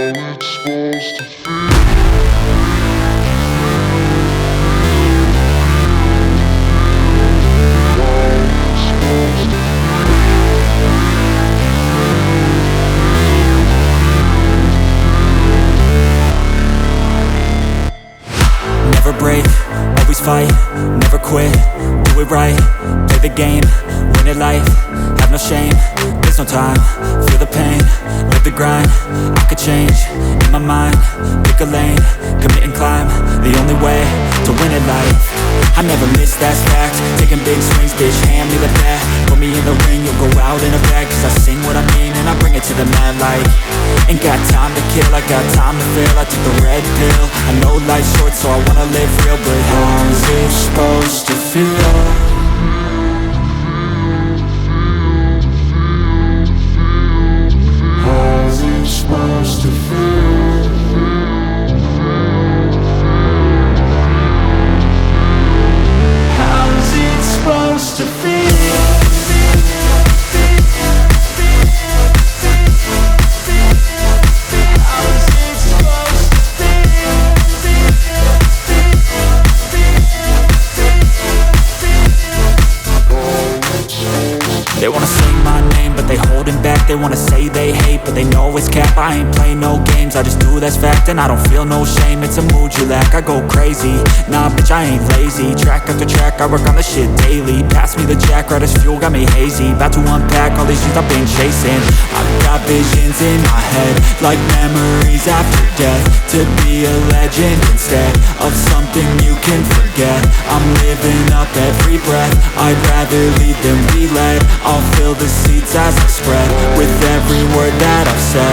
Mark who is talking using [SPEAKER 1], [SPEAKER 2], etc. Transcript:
[SPEAKER 1] Never break, always fight, never quit, do it right, play the game, win it life, have no shame, there's no time, feel the pain, live the grind, I could change, in my mind, pick a lane, commit and climb, the only way to win at life. I never miss, that's fact, taking big swings, bitch, hand me the bat, put me in the ring, you'll go out in a bag, cause I sing what I mean and I bring it to the mad light. Ain't got time to kill, I got time to feel, I took the red pill, I know life's short so I wanna live real, but how's it supposed to feel? How's it supposed to feel? How's it supposed to feel? They wanna say my name, but they holding back. They wanna say they hate, but they know it's cap. I ain't play no games, I just do that's fact. And I don't feel no shame, it's a mood you lack. I go crazy, nah bitch I ain't lazy. Track after track, I work on this shit daily. Pass me the jack, right as fuel, got me hazy. About to unpack all these things I've been chasing. I've got visions in my head, like memories after death. To be a legend instead of something you can forget. I'm living up every breath, I'd rather lead than be led. I'll fill the seats as I spread with every word that I've said.